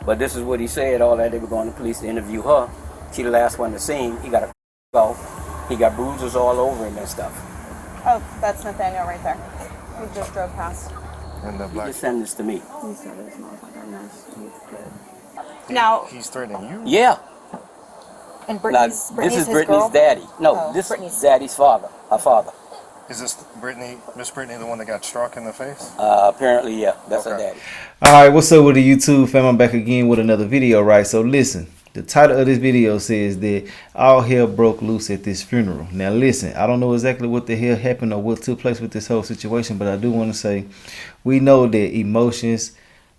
But this is what he said, all that. They were going to police to interview her. She the last one to see him. He got a off. He got bruises all over him and stuff. Oh, that's Nathaniel right there. He just drove past. And the black. Just send this to me. He said this motherfucker nice. He's good. Now He's threatening you? Yeah. And Now, Brittany's this is his Brittany's girl? daddy. No, Oh, this Brittany's is Daddy's father. Her father. Is this Brittany, Miss Brittany, the one that got struck in the face? Apparently, yeah. That's her Okay. daddy. Alright, what's up with the YouTube fam? I'm back again with another video, right? So listen, the title of this video says that all hell broke loose at this funeral. Now listen, I don't know exactly what the hell happened or what took place with this whole situation, but I do want to say we know that emotions,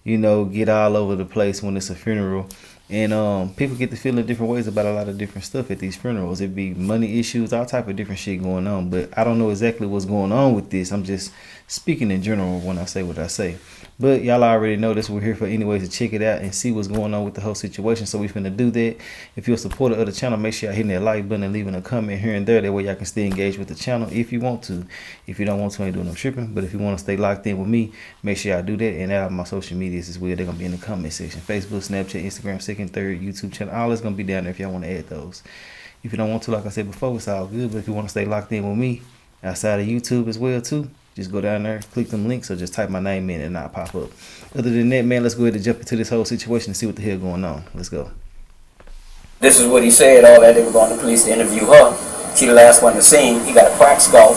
you know, get all over the place when it's a funeral. And people get to feeling different ways about a lot of different stuff at these funerals. It be money issues, all type of different shit going on. But I don't know exactly what's going on with this. I'm just speaking in general when I say what I say. But y'all already know this. We're here for anyways to check it out and see what's going on with the whole situation. So we finna do that. If you're a supporter of the channel, make sure y'all hitting that like button and leaving a comment here and there. That way y'all can stay engaged with the channel if you want to. If you don't want to, I ain't doing no tripping. But if you want to stay locked in with me, make sure y'all do that. And out of my social medias as well. They're going to be in the comment section. Facebook, Snapchat, Instagram, second, third, YouTube channel. All is going to be down there if y'all want to add those. If you don't want to, like I said before, it's all good. But if you want to stay locked in with me outside of YouTube as well too, just go down there, click them links, or just type my name in and I'll pop up. Other than that, man, let's go ahead and jump into this whole situation and see what the hell going on. Let's go. This is what he said, all that. They were going to police to interview her. She the last one to see him. He got a cracked skull.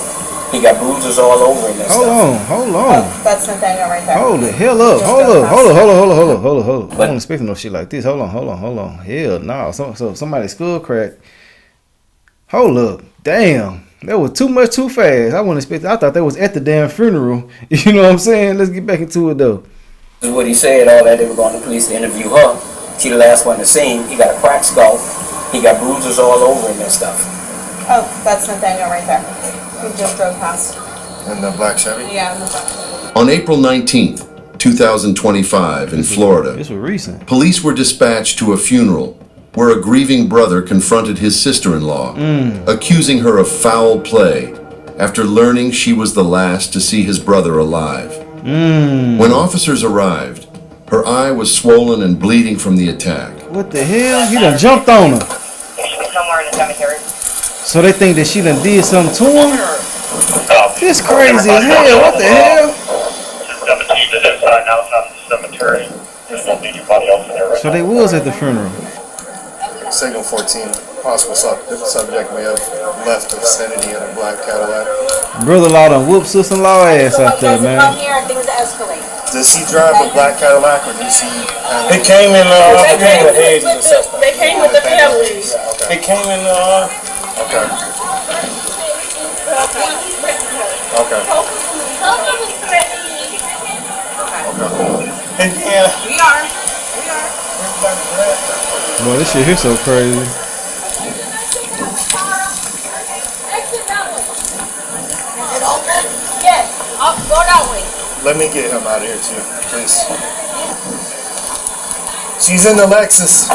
He got bruises all over him and Hold stuff. on. Oh, that's Nathaniel right there. Hold the hell up. Hold up. I wasn't expecting no shit like this. Hold on. Hell no. So somebody's skull cracked. Hold up. Damn. That was too much too fast. I wasn't expecting. I thought that was at the damn funeral. You know what I'm saying? Let's get back into it though. This is what he said, all that. They were going to police to interview her. She the last one to see him. He got a cracked skull. He got bruises all over him and stuff. Oh, that's Nathaniel right there. He just drove past. And the black Chevy? Yeah. On April 19th, 2025, in Florida, This was recent. police were dispatched to a funeral where a grieving brother confronted his sister-in-law, accusing her of foul play after learning she was the last to see his brother alive. When officers arrived, her eye was swollen and bleeding from the attack. What the hell? He done jumped on her. Somewhere in the cemetery. So they think that she done did something to him? This crazy as hell. What the hell? So they was at the funeral. Signal 14. Possible subject may have left the vicinity in a black Cadillac. Brother-in-law done whooped sister-in-law ass out there, man. Come here and things escalate. Does he drive a black Cadillac or does he have It came in, They came with the family. It came in, Okay. Okay. and yeah. We are. Boy, this shit here so crazy. Yes, I'll go that way. Let me get him out of here too, please. She's in the Lexus.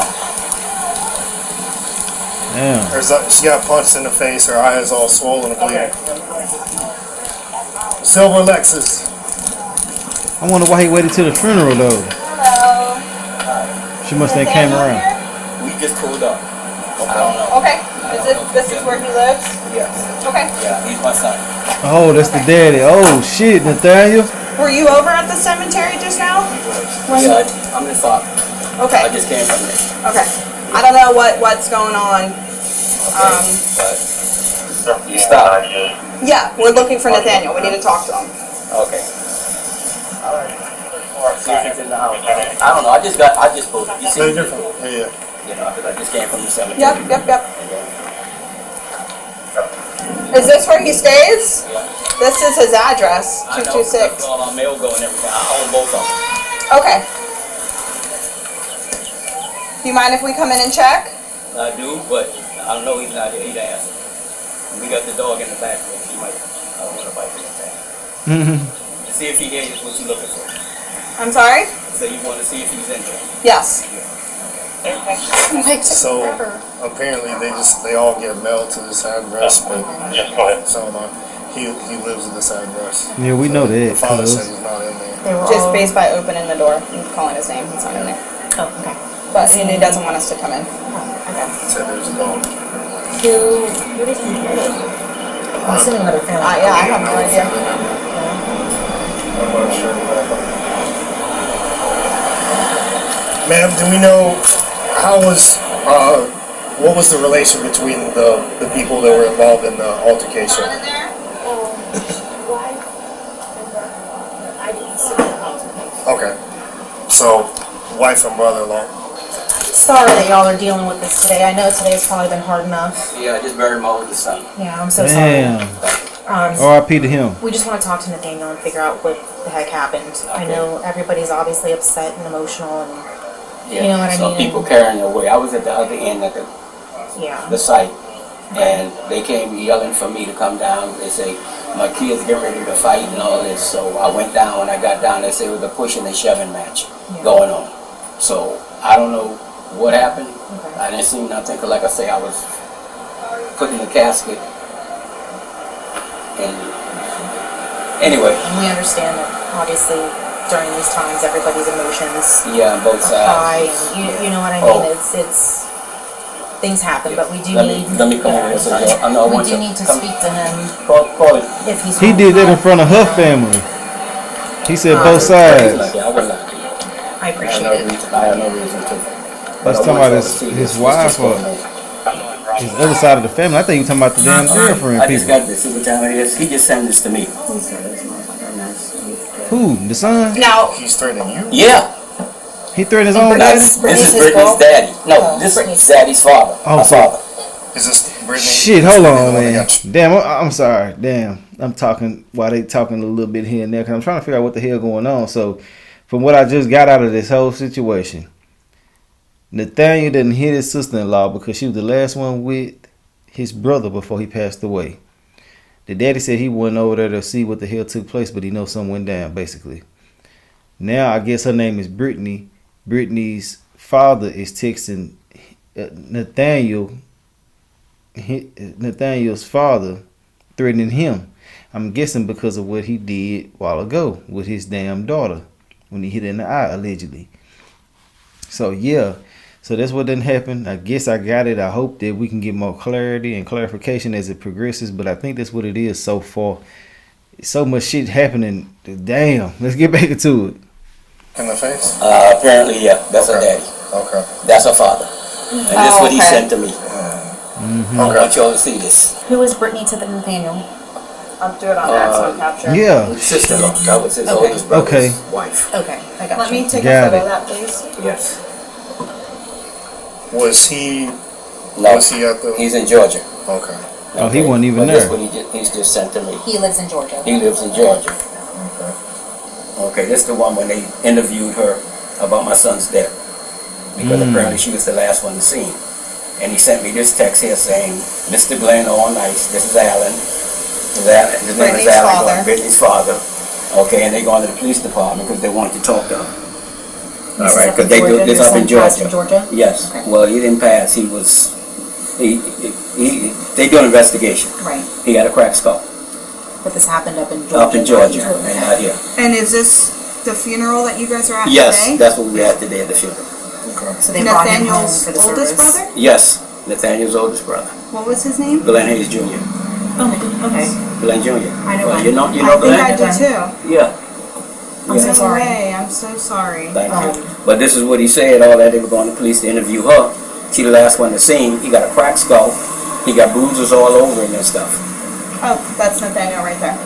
Damn. She got punched in the face. Her eye is all swollen and bleeding. Silver Lexus. I wonder why he waited till the funeral though. Hello. She must have came around. We just pulled up. Okay. This is where he lives? Yes. Okay. Yeah, he's my son. Oh, that's the daddy. Oh shit, Nathaniel. Were you over at the cemetery just now? Yeah, I'm his father. I Okay. just came from there. Okay. I don't know what's going on. You stop. Yeah, we're looking for Nathaniel. We need to talk to him. Okay. See if he's in the house. I don't know. I just pulled up. You see? Very different. Yeah. You know, 'cause I just came from the cemetery. Yep. Is this where he stays? This is his address, I know. 226. That's all our mail go and everything. I own both of them. Okay. Do you mind if we come in and check? I do, but I don't know he's not here. He'd ask. We got the dog in the back. He might. I don't want to bite him. To see if he here is what you're looking for. I'm sorry? So you want to see if he's in there? Yes. So apparently they all get mailed to this address, but so he lives in this address. Yeah, we know The that. father said Cuz he's not in there. Just based by opening the door and calling his name. He's not in there. Oh, okay. and he doesn't want us to come in. Said there's a dog. What is he? I'm assuming another family. Yeah, I have no idea. I'm not sure. Ma'am, do we know what was the relation between the people that were involved in the altercation? I didn't see the Okay. So, wife and brother-in-law. Sorry that y'all are dealing with this today. I know today's probably been hard enough. Yeah, I just buried my oldest son. Yeah, I'm so sorry. Damn. R.I.P. to him. We just want to talk to Nathaniel and figure out what the heck happened. I know everybody's obviously upset and emotional, and Yeah. you know what I Some mean? people carrying it away. I was at the other end of Yeah. the site, and they came yelling for me to come down. They say, my kids get ready to fight and all this. So I went down. When I got down, they said it was a pushing and shoving match going on. So I don't know what happened. Okay. I didn't see nothing. 'Cause like I say, I was putting the casket. And anyway, And we understand that obviously during these times everybody's emotions yeah, on both are high, sides. and you know what I mean. Oh. It's things happen, but we do Let need. me come over here. So I know I We want do you need to come- speak to him Call it. if he's. He home. did that in front of her family. He said both sides. Like that. I wouldn't lie to you. I I appreciate have it. no reason. I have no reason to. Let's talk about his wife or his other side of the family. I think you talking about the damn girlfriend I just people. got this. See what time it is? He just sent this to me. Who? The son? Now, He's threatening you? Yeah. He threatened his own Now, daddy? this Brittany's is his Brittany's fault? daddy. No, Oh, this Brittany's- is Daddy's father. Oh, My so- father. Is this Brittany? Shit, hold on, Brittany the one man. that got- Damn, I'm sorry. Damn, I'm talking while they talking a little bit here and there because I'm trying to figure out what the hell going on. So, from what I just got out of this whole situation, Nathaniel didn't hit his sister-in-law because she was the last one with his brother before he passed away. The daddy said he went over there to see what the hell took place, but he knows something went down, basically. Now, I guess her name is Brittany. Brittany's father is texting Nathaniel's father, threatening him. I'm guessing because of what he did a while ago with his damn daughter when he hit her in the eye, allegedly. So, yeah. So that's what didn't happen. I guess I got it. I hope that we can get more clarity and clarification as it progresses. But I think that's what it is so far. So much shit happening. Damn. Let's get back into it. In the face? Apparently, yeah. That's her daddy. Okay. That's her father. And this is what he okay. sent to me. I want y'all to see this. Who is Brittany to the Nathaniel? I'll do it on accident capture. Yeah. Sister-in-law. That was his Okay. oldest brother's Okay. wife. Okay, I got Let you. me take Got a photo it. of that, please. Yes. Was he No, at the... he's in Georgia. Okay. Oh, he wasn't even But there. that's what he's just sent to me. He lives in Georgia. He lives in Georgia. Okay. Okay, this is the one when they interviewed her about my son's death. Because apparently she was the last one to see him. And he sent me this text here saying, Mr. Glenn, all nice, this is Alan. His name is Brittany's Alan, father. Brittany's father. Okay, and they're going to the police department because they want to talk to her. All This is right, up because in they do Georgia? this Your up in son passed Georgia. in Georgia? Yes. Okay. Well, he didn't pass. They do an investigation. Right. He got a cracked skull But this happened up in Georgia. up in Georgia and not here. And is this the funeral that you guys are at Yes, today? that's what we had today at the funeral. So they brought him home Nathaniel's for the oldest service. brother? Yes, Nathaniel's oldest brother, What was his name? Glenn Hayes Jr. Oh, okay. Glenn Jr. I know Well, him. you know I think Glenn? I do too. Yeah. I'm so No sorry. way, I'm so sorry. Thank you. But this is what he said, all that they were going to police to interview her. She the last one to see him. He got a cracked skull. He got bruises all over him and stuff. Oh, that's Nathaniel right there.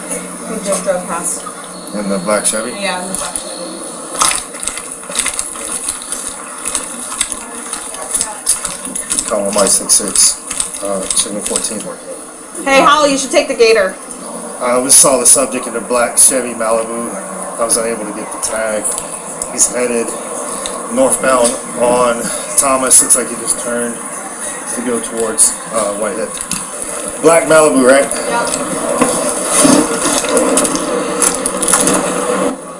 We just drove past. In the black Chevy? Yeah, in the back. Call him I-66. Chevy 14. Hey, Holly, you should take the gator. We saw the subject in the black Chevy Malibu. I was unable to get the tag. He's headed northbound on Thomas. Looks like he just turned to go towards Whitehead. Black Malibu, right?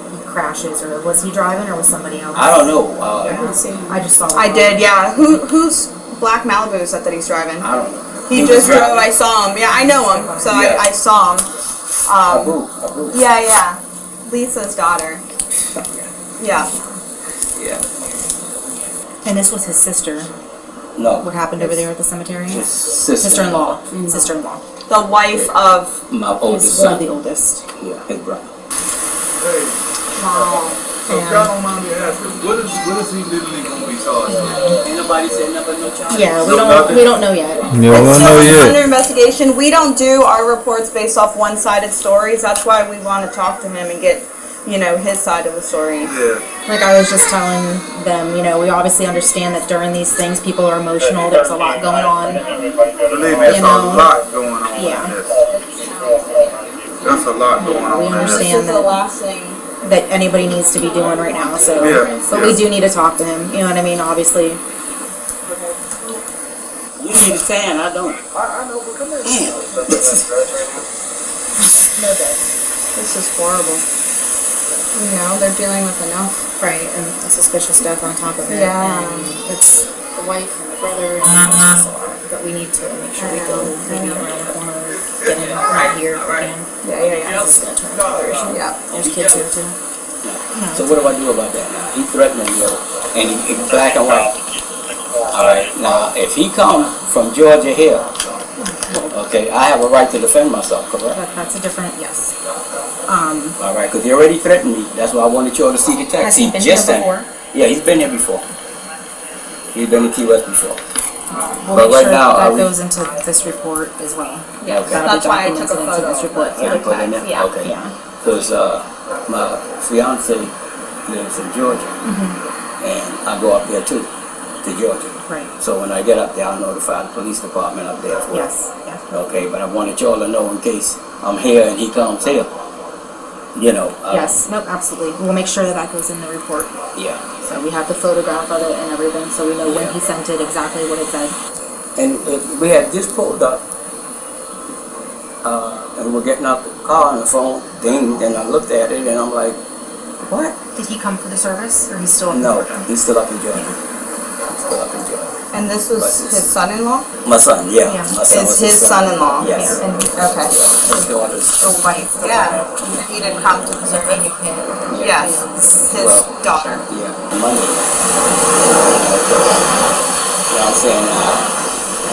He crashes, or was he driving, or was somebody else? I don't know. I just saw. I did, yeah. Who's Black Malibu is that he's driving? I don't know. He was just drove, driving. I saw him. Yeah, I know him, so Yeah. I saw him. Abu. Yeah. Lisa's daughter. Yeah. Yeah. And this was his sister. No. What happened over there at the cemetery? His sister. Sister-in-law. Sister-in-law. The wife of. My oldest One of son. the oldest. Yeah, his brother. So if y'all don't mind me asking, what is he literally gonna be charged with? Ain't nobody said nothing, no charge. Yeah, nothing? we don't know yet. Yeah, we don't It's know still under yet. investigation. We don't do our reports based off one-sided stories. That's why we want to talk to him and get, his side of the story. Yeah. Like I was just telling them, we obviously understand that during these things people are emotional. There's a lot going on. Believe me, there's a lot going on Yeah. in this. That's a lot going on We in This this. understand is the that, last thing. that anybody needs to be doing right now. So, Yeah, but we do need to talk to him. You know what I mean? Obviously. You need a tan, I don't. I know, but come here. This is horrible. They're dealing with enough. Right, and the suspicious death on top of it. Yeah. And it's the wife and the brother. And it's just a lot. But we need to make sure we go maybe around the corner, get him right here again. Yeah. This is going to turn into a issue. Yeah. There's kids here too. So what do I do about that now? He threatened me, and he's black and white. All right. Now, if he come from Georgia here, okay, I have a right to defend myself, correct? That's a different, yes. All right, because he already threatened me. That's why I wanted y'all to see the text. Has he been here sent it. before? Yeah, he's been here before. He's been to Key West before. We'll But make right sure now, that I- goes into this report as well. Yeah, Okay. That'll that's be why I took a documented into photo. this report. Yeah, put it in there? Yeah. Okay. Yeah. Because my fiance lives in Georgia, and I go up there too, to Georgia. Right. So when I get up there, I'll notify the police department up there for it. Yes. Yeah. Okay, but I wanted y'all to know in case I'm here and he comes here. Yes. Nope. Absolutely. We'll make sure that that goes in the report. Yeah. So we have the photograph of it and everything, so we know when Yeah. he sent it, exactly what it said. And we had just pulled up, and we're getting out the car on the phone, ding, and I looked at it and I'm like, what? Did he come for the service, or he's still in No, Florida? he's still up in Georgia. He's still up in Georgia. And this was his son-in-law? My son, yeah. Yeah. My son Is was his son-in-law? Yes. And okay. His daughter's. The wife. Yeah. He didn't come to the service. Yes. His Well, daughter. Yeah, Monday. You know what I'm saying?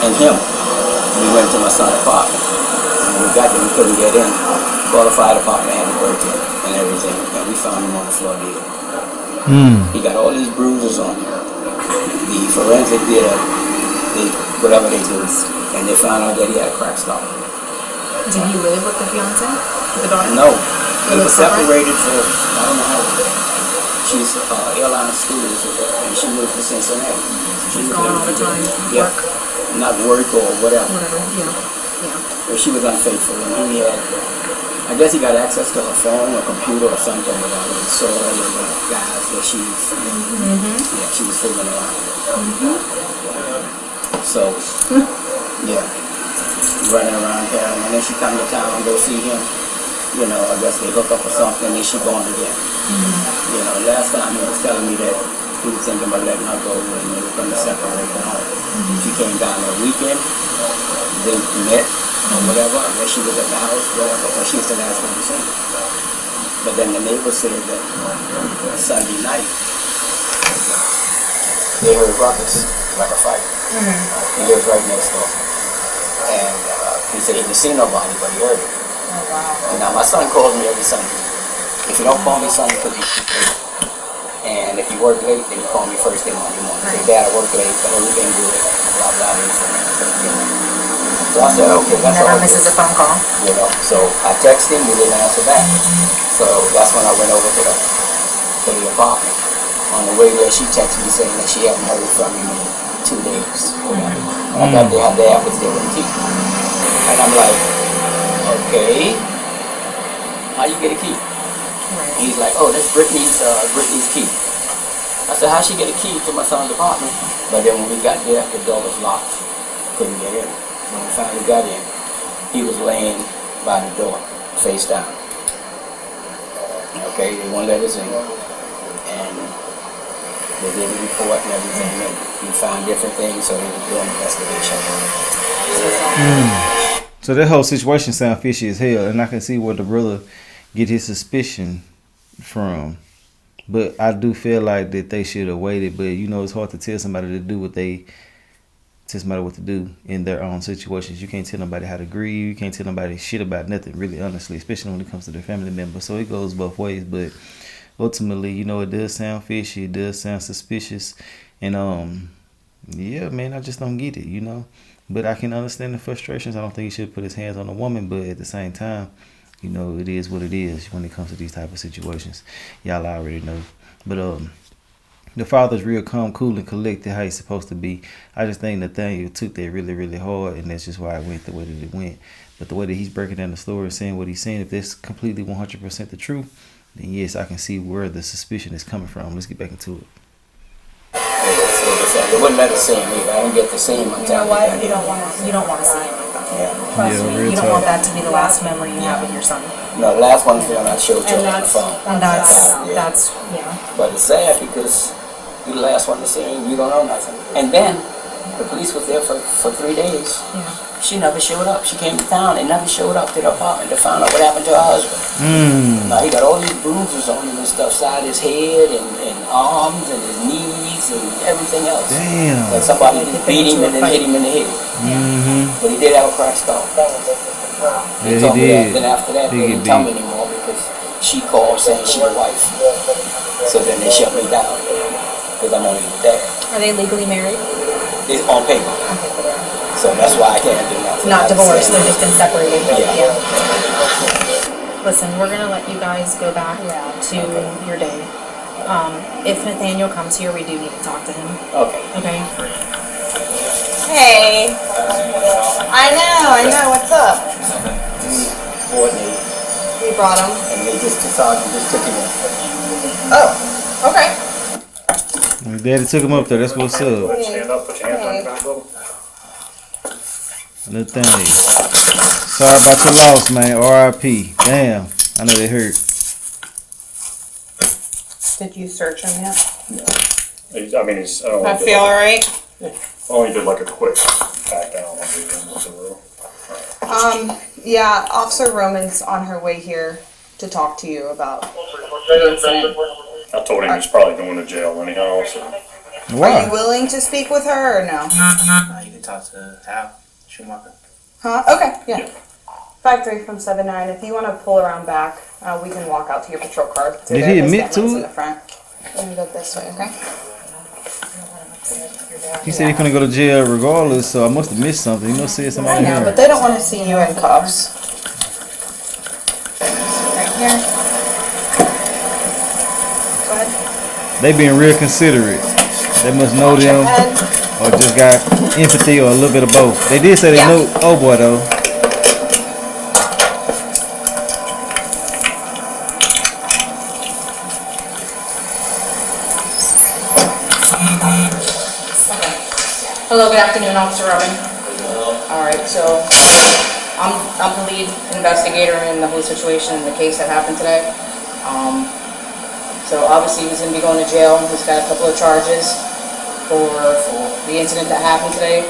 And him, we went to my son's apartment. When we got there, we couldn't get in. Called the fire department, had to break in and everything. And we found him on the floor dead. He got all these bruises on him. The forensic did whatever they do, and they found out that he had a crack scar. Did he live with the fiance? With the daughter? No, They they were live separate? separated for, I don't know how long. She's airline student, and she moved to Cincinnati. She's gone all the time. Yeah, Work. not work or whatever. Whatever. Yeah. But she was unfaithful, and he had, I guess he got access to her phone or computer or something without it. So all the guys that she was, yeah, she was fooling around. So, yeah, running around here, and then she come to town, go see him. I guess they hook up or something, and she gone again. Last time he was telling me that he was thinking about letting her go, and they were going to separate and all. She came down that weekend, they met, or whatever, I guess she was at the house, whatever, but she was the last one to see. But then the neighbor said that Sunday night, they heard ruckus, like a fight. He lives right next door. And he said he didn't see nobody, but he heard it. And now my son calls me every Sunday. If you don't call me Sunday, because he's late. And if you work late, then you call me first thing Monday morning. Say, Dad, I work late, but everything good, blah, blah, blah. So I said, okay, that's all Never good. misses a phone call. So I texted him, he didn't answer back. So that's when I went over to the apartment. On the way there, she texted me saying that she hadn't heard from him in 2 days. And I thought her dad was there with the key. And I'm like, okay, how you get a key? He's like, oh, that's Brittany's key. I said, how'd she get a key to my son's apartment? But then when we got there, the door was locked. Couldn't get in. When we finally got in, he was laying by the door, face down. Okay, they won't let us in. And they did a report and everything, and we found different things, so they were doing an investigation. So that whole situation sounds fishy as hell, and I can see where the brother get his suspicion from. But I do feel like that they should have waited. But you know, it's hard to tell somebody to do what to do in their own situations. You can't tell nobody how to grieve. You can't tell nobody shit about nothing, really, honestly, especially when it comes to their family members. So it goes both ways. But ultimately, you know, it does sound fishy. It does sound suspicious. And yeah, man, I just don't get it, you know. But I can understand the frustrations. I don't think he should put his hands on a woman, but at the same time, you know, it is what it is when it comes to these type of situations. Y'all already know. But the father's real calm, cool, and collected how he's supposed to be. I just think Nathaniel took that really, really hard, and that's just why it went the way that it went. But the way that he's breaking down the story, saying what he's saying, if that's completely 100% the truth, then yes, I can see where the suspicion is coming from. Let's get back into it. They wouldn't let us see him either. I didn't get to see him until. You know what? You don't want to see it. Trust me. real You don't talk. want that to be the last memory you have with your son. No, the last one film I showed you on the phone. And that's But it's sad because you're the last one to see him. You don't know nothing. And then the police was there for 3 days. Yeah. She never showed up. She came to town and never showed up to the apartment to find out what happened to her husband. Now he got all these bruises on him and stuff, side his head and arms and his knees and everything else. Damn. Like somebody just beat him and then hit him in the head. But he did have a crack skull. Yeah, told he me that. did. Then after that, He they get didn't tell me beat. anymore because she called saying she the wife. So then they shut me down because I'm only the dad. Are they legally married? It's on paper. So that's why I can't do nothing. Not divorced, they've just been separated. Yeah. Listen, we're gonna let you guys go back to your day. If Nathaniel comes here, we do need to talk to him. Okay. Okay? Hey. I know. What's up? Coordinated. We brought him. And they just decided to just took him in. Oh, okay. His daddy took him up there. That's what's up. Stand up, put your hands on your back, little. Nathaniel. Sorry about your loss, man. R.I.P. Damn. I know they hurt. Did you search him yet? I mean, he's, I don't I know. feel alright. Only did like a quick pat down on the Yeah, Officer Roman's on her way here to talk to you about the incident. I told him he's probably going to jail anyhow, so. Are you Why? willing to speak with her or no? You can talk to Al Schumacher. Huh? Okay, yeah. 5-3 from 7-9. If you want to pull around back, we can walk out to your patrol car. Did he admit to In it? the front. We're gonna go this way, okay? He said he's gonna go to jail regardless, so I must have missed something. You know, said I somebody know, here. but they don't want to see you in cuffs. Right here. Go ahead. They being real considerate. They must know Watch your them head. or just got empathy or a little bit of both. They did say they Yeah. know oh boy though. Hello, good afternoon, Officer Robin. Alright, so I'm the lead investigator in the whole situation, the case that happened today. So obviously he's gonna be going to jail. He's got a couple of charges for the incident that happened today.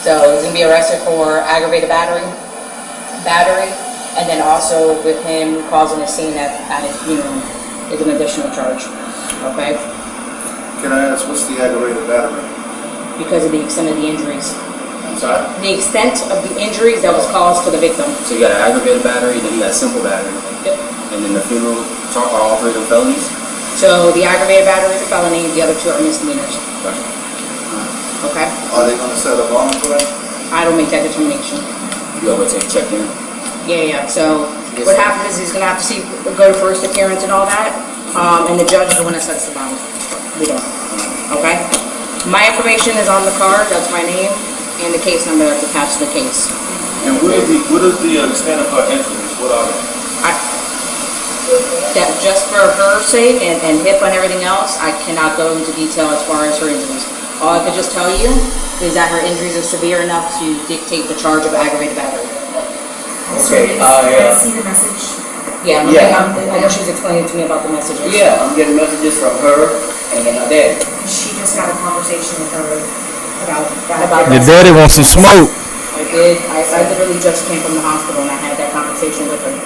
So he's gonna be arrested for aggravated battery, and then also with him causing a scene that, is an additional charge, okay? Can I ask, what's the aggravated battery? Because of the extent of the injuries. Sorry? The extent of the injuries that was caused to the victim. So you got an aggravated battery, then you got a simple battery. Yep. And then the funeral, are all three of them felonies? So the aggravated battery is a felony, the other two are misdemeanors. Okay? Are they gonna set a bond for that? I don't make that determination. You always take check in. Yeah. So what happens is he's gonna have to go to first appearance and all that, and the judge is the one that sets the bond. We don't. Okay? My information is on the card, that's my name, and the case number that's attached to the case. And what is the extent of her injuries? What are they? That just for her sake and hip and everything else, I cannot go into detail as far as her injuries. All I could just tell you is that her injuries are severe enough to dictate the charge of aggravated battery. Okay, I see the message. Yeah, Yeah. I know she's explaining to me about the messages. Yeah, I'm getting messages from her and her dad. She just had a conversation with her about About Your daddy wants some smoke. I did. I literally just came from the hospital and I had that conversation with her.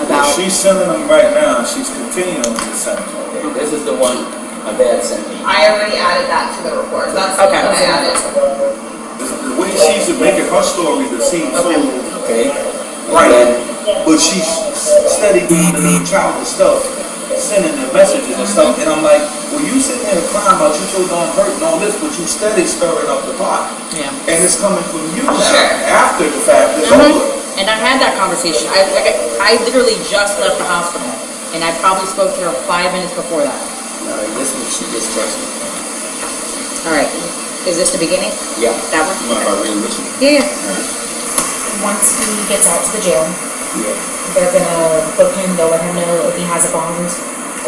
about, She's sending them right now, she's continuing to send them. This is the one my dad sent me. I already added that to the report. That's the Okay. one I added. The way she's making her story to seem so Okay? right, but she's steady doing the childish stuff, sending the messages and stuff, and I'm like, well, you sitting there crying about your children hurt and all this, but you steady stirring up the pot. yeah. And it's coming from you now, Sure. after the fact is Mhm. over. And I had that conversation. I literally just left the hospital, and I probably spoke to her 5 minutes before that. This one she just texted me. All right, is this the beginning? Yeah. That one? You mind if I read this one? Yeah. Once he gets out to the jail, Yeah. they're gonna book him, they'll let him know if he has a bond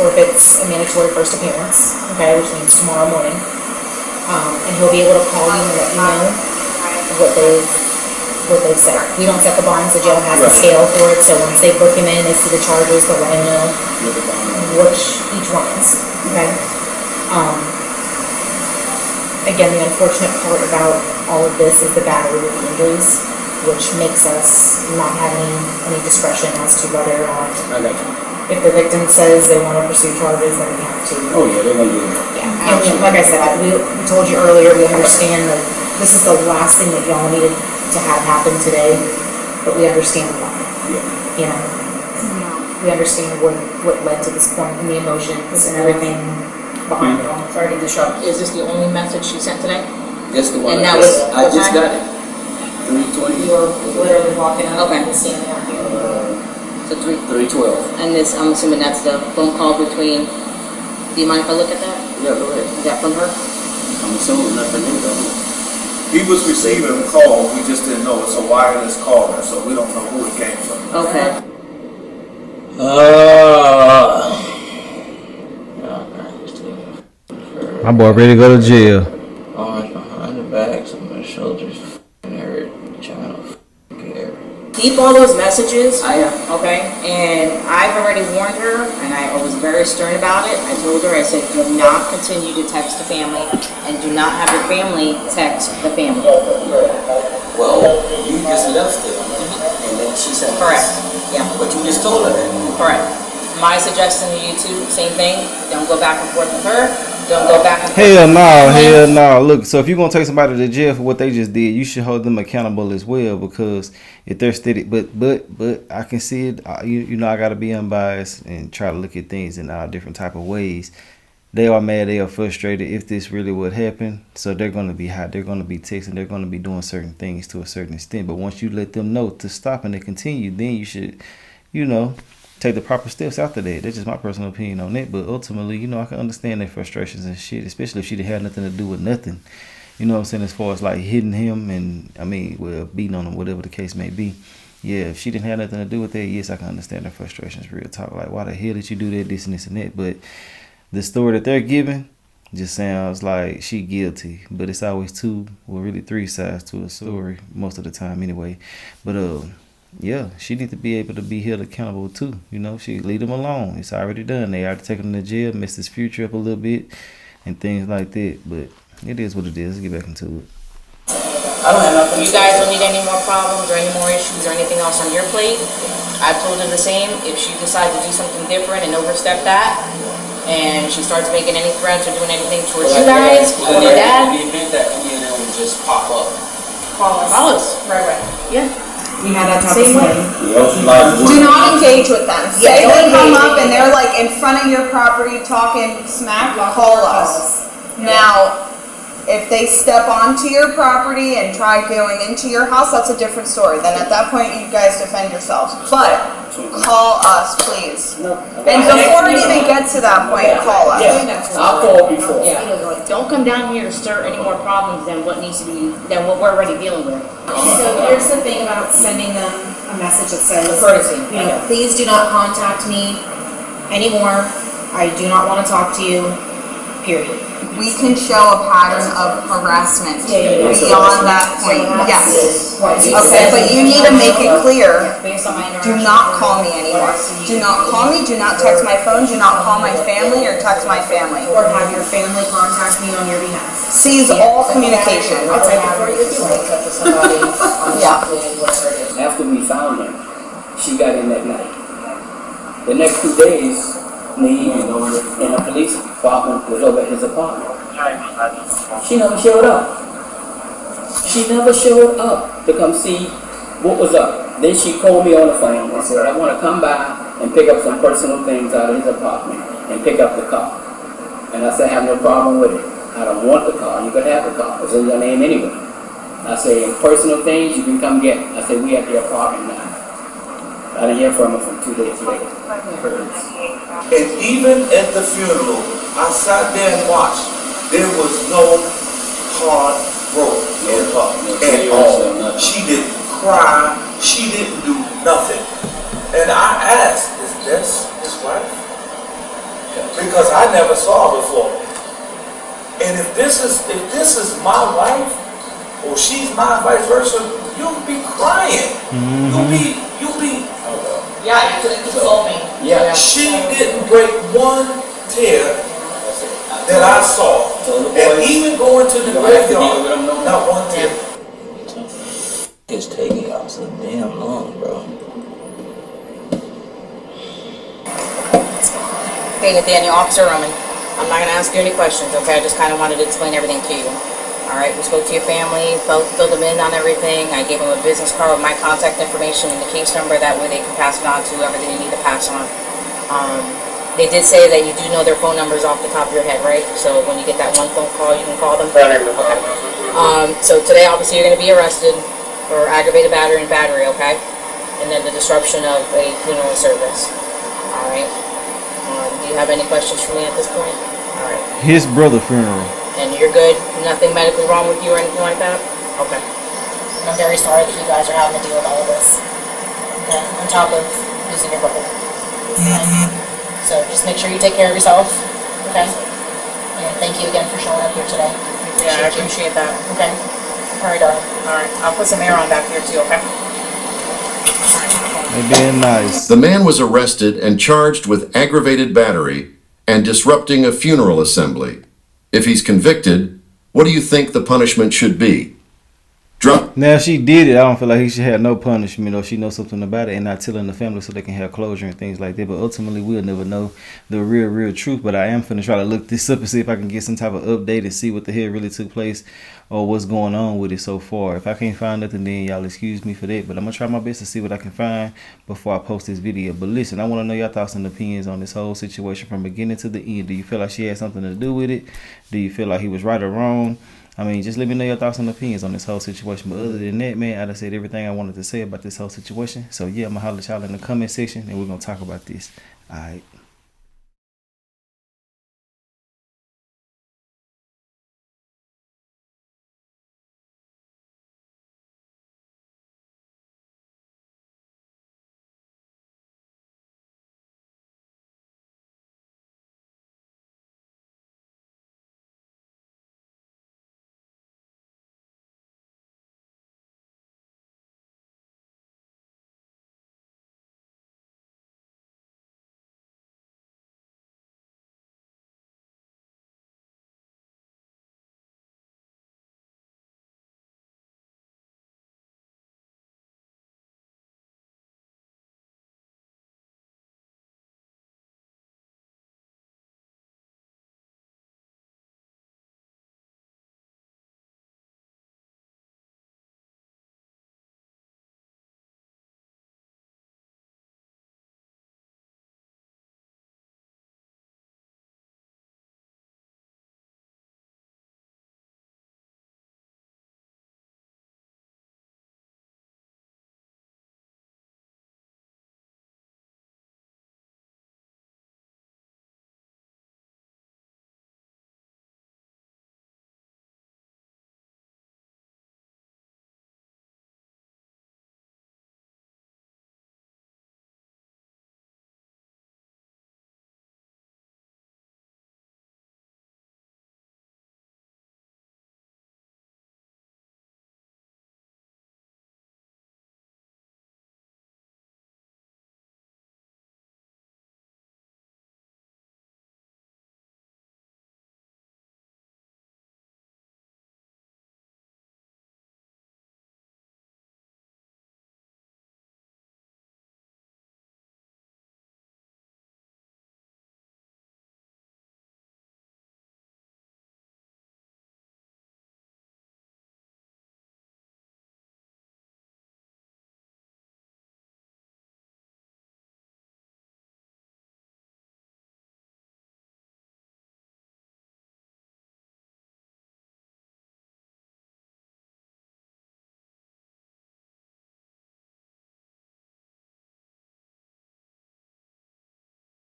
or if it's a mandatory first appearance, okay, which means tomorrow morning. And he'll be able to call you and let you know what they've said. We don't set the bonds, the jail has a scale for it, so once they book him in, they see the charges, they'll let him know which each one is, okay? Again, the unfortunate part about all of this is the battery with the injuries, which makes us not have any discretion as to whether or not, I got you. if the victim says they want to pursue charges, then we have to. Oh, yeah, they're gonna do it. Yeah, and like I said, we told you earlier, we understand that this is the last thing that y'all needed to have happen today, but we understand why, Yeah. you know? We understand what led to this point and the emotions and everything behind it all. Sorry to disrupt. Is this the only message she sent today? That's the one And I that just, was I what just time? got it. 3:20. You were literally walking up Okay. and standing out here. So 3, 3:12. and this, I'm assuming that's the phone call between, do you mind if I look at that? Yeah, go ahead. Is that from her? I'm assuming nothing new though. He was receiving calls, we just didn't know, it's a wireless caller, so we don't know who it came from. Okay. My boy ready to go to jail. Arms behind the back, some of my shoulders f***ing hurt, trying to f***ing care. Keep all those messages. I am. Okay, and I've already warned her, and I was very stern about it. I told her, I said, do not continue to text the family, and do not have your family text the family. Well, you just left it, and then she said. Correct. Yeah. But you just told her that. Correct. My suggestion to you too, same thing. Don't go back and forth with her. Don't go back and forth. Hell with no, her. hell no. Look, so if you're gonna take somebody to jail for what they just did, you should hold them accountable as well, because if they're steady, but I can see it. You know, I gotta be unbiased and try to look at things in all different type of ways. They are mad, they are frustrated if this really would happen. So they're gonna be hot, they're gonna be texting, they're gonna be doing certain things to a certain extent. But once you let them know to stop and they continue, then you should, you know, take the proper steps after that. That's just my personal opinion on it. But ultimately, you know, I can understand their frustrations and shit, especially if she didn't have nothing to do with nothing. You know what I'm saying? As far as like hitting him and, I mean, well, beating on him, whatever the case may be. Yeah, if she didn't have nothing to do with that, yes, I can understand their frustrations, real talk. Like, why the hell did you do that, this and this and that? But the story that they're giving just sounds like she guilty. But it's always two, well, really three sides to a story most of the time anyway. But, yeah, she need to be able to be held accountable too. You know, she leave them alone. It's already done. They already taken him to jail, messed his future up a little bit, and things like that. But it is what it is. Let's get back into it. I don't have nothing. You guys don't need any more problems or any more issues or anything else on your plate. I told her the same. If she decides to do something different and overstep that, and she starts making any threats or doing anything towards you guys or my dad, In the event that any of them would just pop up. Call us. call us. Right. Yeah. We had that type of thing. Do not engage with them. Say Yeah, they don't come engage. up and they're like in front of your property talking smack, call us. Now, if they step onto your property and try going into your house, that's a different story. Then at that point, you guys defend yourselves. But call us, please. And before it even gets to that point, call us. I'll call before. Yeah. Don't come down here to stir any more problems than what needs to be, than what we're already dealing with. So here's the thing about sending them a message that says, Courtesy. you know, please do not contact me anymore. I do not want to talk to you, period. We can show a pattern of harassment Yeah. beyond that point. Yes. Right. Okay, but you need to make it clear. Based on my Do interaction. not call me anymore. Do not call me, do not text my phone, do not call my family or text my family. Or have your family contact me on your behalf. Seize all communication. I'll take it for you if you want. Yeah. After we found him, she got in that night. The next 2 days, me and the police department was over at his apartment. She never showed up. She never showed up to come see what was up. Then she called me on the phone and said, I want to come by and pick up some personal things out of his apartment and pick up the car. And I said, I have no problem with it. I don't want the car. You can have the car. It's in your name anyway. I say, personal things, you can come get. I said, we at the apartment now. I didn't hear from her from 2 days later. And even at the funeral, I sat there and watched. There was no heart broke in her at all. She didn't cry. She didn't do nothing. And I asked, is this his wife? Because I never saw her before. And if this is my wife, or she's my vice versa, you'll be crying. You'll be. Yeah, it's insulting. Yeah. She didn't break one tear that I saw. And even going to the graveyard, not one tear. It's taking y'all so damn long, bro. Hey, Nathaniel, Officer Roman. I'm not gonna ask you any questions, okay? I just kind of wanted to explain everything to you. All right, we spoke to your family, filled them in on everything. I gave them a business card with my contact information and the case number. That way they can pass it on to whoever they need to pass on. They did say that you do know their phone numbers off the top of your head, right? So when you get that one phone call, you can call them. Okay. So today, obviously, you're going to be arrested for aggravated battery and battery, okay? And then the disruption of a funeral service. All right. Do you have any questions for me at this point? All right. His brother funeral. And you're good? Nothing medically wrong with you or anything like that? Okay. I'm very sorry that you guys are having to deal with all of this. Okay, on top of losing your brother. Okay. So just make sure you take care of yourself. Okay. And thank you again for showing up here today. Yeah, I appreciate that. Okay. All right, darling. All right. I'll put some air on back here too, okay? They being nice. The man was arrested and charged with aggravated battery and disrupting a funeral assembly. If he's convicted, what do you think the punishment should be? Now, if she did it, I don't feel like he should have no punishment, or she knows something about it and not telling the family so they can have closure and things like that. But ultimately, we'll never know the real truth. But I am finna try to look this up and see if I can get some type of update and see what the hell really took place or what's going on with it so far. If I can't find nothing, then y'all excuse me for that. But I'm gonna try my best to see what I can find before I post this video. But listen, I want to know your thoughts and opinions on this whole situation from beginning to the end. Do you feel like she had something to do with it? Do you feel like he was right or wrong? I mean, just let me know your thoughts and opinions on this whole situation. But other than that, man, I done said everything I wanted to say about this whole situation. So, yeah, I'm going to holler at y'all in the comment section, and we're going to talk about this. All right.